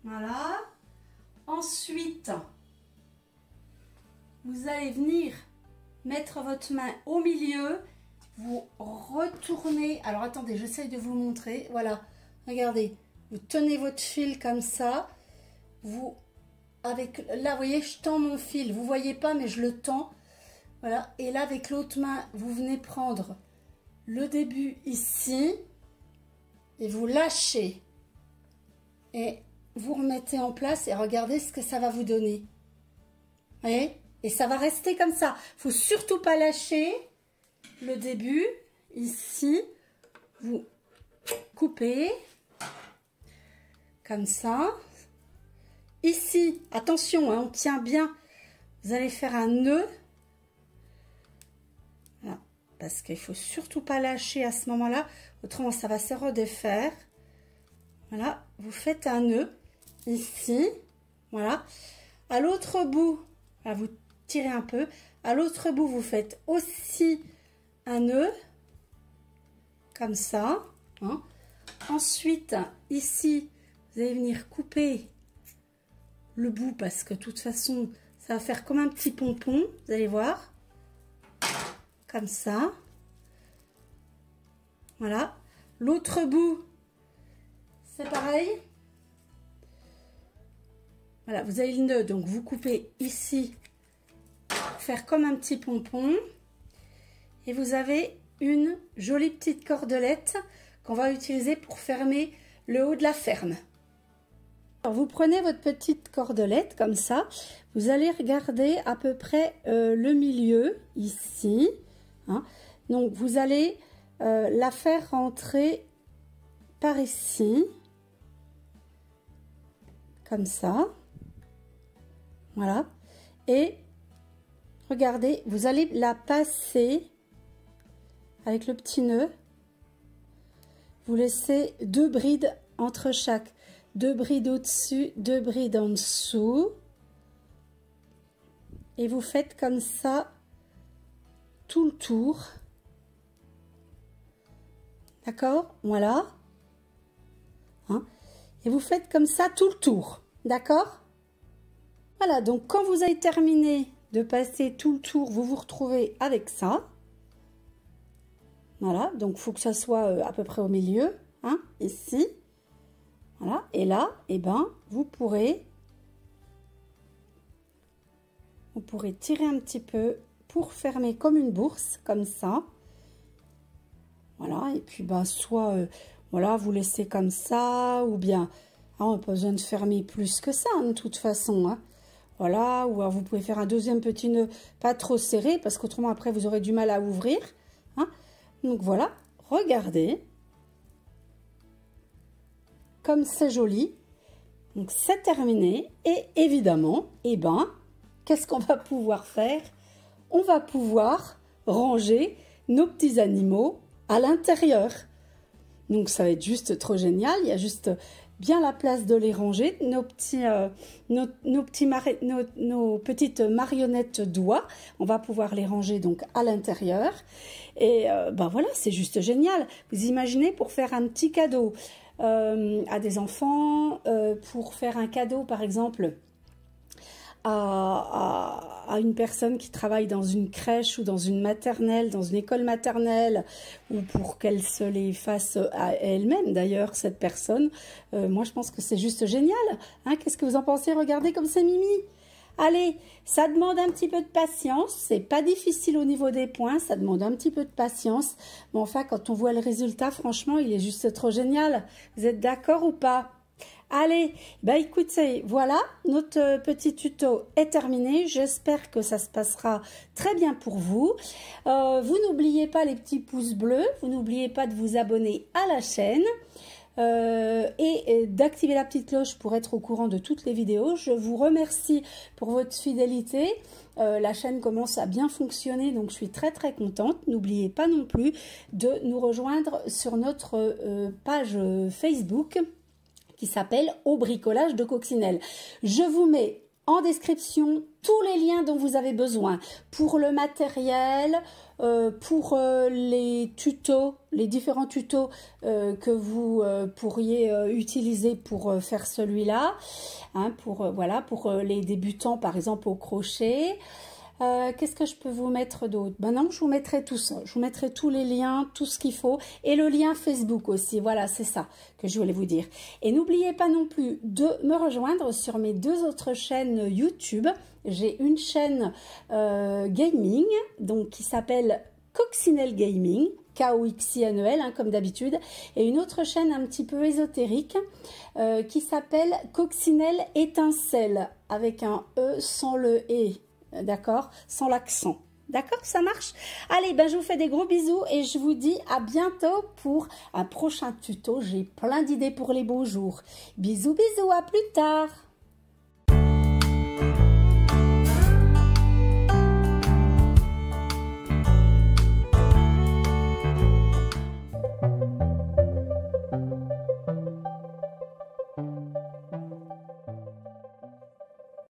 Voilà. Ensuite, vous allez venir mettre votre main au milieu. Vous retournez. Alors, attendez, j'essaye de vous montrer. Voilà. Regardez. Vous tenez votre fil comme ça. Là, vous voyez, je tends mon fil. Vous ne voyez pas, mais je le tends. Voilà, et là avec l'autre main, vous venez prendre le début ici et vous lâchez et vous remettez en place et regardez ce que ça va vous donner. Vous voyez? Et ça va rester comme ça. Il ne faut surtout pas lâcher le début. Ici, vous coupez comme ça. Ici, attention, hein, on tient bien. Vous allez faire un nœud. Parce qu'il ne faut surtout pas lâcher à ce moment-là, autrement ça va se redéfaire. Voilà, vous faites un nœud ici, voilà. À l'autre bout, là, vous tirez un peu. À l'autre bout, vous faites aussi un nœud, comme ça. Hein. Ensuite, ici, vous allez venir couper le bout parce que de toute façon, ça va faire comme un petit pompon, vous allez voir. Comme ça. Voilà. L'autre bout, c'est pareil. Voilà, vous avez le nœud, donc vous coupez ici, faire comme un petit pompon. Et vous avez une jolie petite cordelette qu'on va utiliser pour fermer le haut de la ferme. Alors, vous prenez votre petite cordelette comme ça. Vous allez regarder à peu près le milieu, ici. Hein. Donc vous allez la faire rentrer par ici, comme ça, voilà, et regardez, vous allez la passer avec le petit nœud, vous laissez 2 brides entre chaque, 2 brides au-dessus, 2 brides en dessous, et vous faites comme ça tout le tour. D'accord? Voilà. Hein? Et vous faites comme ça tout le tour. D'accord? Voilà, donc quand vous avez terminé de passer tout le tour, vous vous retrouvez avec ça. Voilà, donc il faut que ça soit à peu près au milieu, hein, ici. Voilà, et là, eh ben, vous pourrez tirer un petit peu pour fermer comme une bourse, comme ça. Voilà, et puis bah, soit, voilà, vous laissez comme ça, ou bien, hein, on n'a pas besoin de fermer plus que ça, hein, de toute façon, hein. Voilà, ou alors vous pouvez faire un deuxième petit nœud, pas trop serré, parce qu'autrement après vous aurez du mal à ouvrir, hein. Donc voilà, regardez, comme c'est joli. Donc c'est terminé, et évidemment, eh ben, qu'est-ce qu'on va pouvoir faire? On va pouvoir ranger nos petits animaux à l'intérieur. Donc ça va être juste trop génial, il y a juste bien la place de les ranger, nos petites marionnettes doigts, on va pouvoir les ranger donc à l'intérieur, et ben voilà, c'est juste génial. Vous imaginez pour faire un petit cadeau à des enfants, pour faire un cadeau par exemple à une personne qui travaille dans une crèche ou dans une maternelle, dans une école maternelle, ou pour qu'elle se les fasse à elle-même d'ailleurs, cette personne. Moi je pense que c'est juste génial, hein. Qu'est-ce que vous en pensez? Regardez comme c'est mimi. Allez, ça demande un petit peu de patience, c'est pas difficile au niveau des points, ça demande un petit peu de patience, mais enfin quand on voit le résultat, franchement il est juste trop génial. Vous êtes d'accord ou pas? Allez, bah écoutez, voilà, notre petit tuto est terminé. J'espère que ça se passera très bien pour vous. Vous n'oubliez pas les petits pouces bleus, vous n'oubliez pas de vous abonner à la chaîne et d'activer la petite cloche pour être au courant de toutes les vidéos. Je vous remercie pour votre fidélité. La chaîne commence à bien fonctionner, donc je suis très contente. N'oubliez pas non plus de nous rejoindre sur notre page Facebook qui s'appelle Au bricolage de Coccinelle. Je vous mets en description tous les liens dont vous avez besoin pour le matériel, pour les tutos, les différents tutos que vous pourriez utiliser pour faire celui-là, hein, voilà, pour les débutants par exemple au crochet. Qu'est-ce que je peux vous mettre d'autre? Ben non, je vous mettrai tout ça. Je vous mettrai tous les liens, tout ce qu'il faut. Et le lien Facebook aussi. Voilà, c'est ça que je voulais vous dire. Et n'oubliez pas non plus de me rejoindre sur mes deux autres chaînes YouTube. J'ai une chaîne gaming, donc qui s'appelle Coccinelle Gaming, K-O-X-I-N-E-L, hein, comme d'habitude. Et une autre chaîne un petit peu ésotérique qui s'appelle Coccinelle Étincelle, avec un E sans le E. D'accord, sans l'accent. D'accord, ça marche? Allez, ben je vous fais des gros bisous et je vous dis à bientôt pour un prochain tuto. J'ai plein d'idées pour les beaux jours. Bisous, bisous, à plus tard.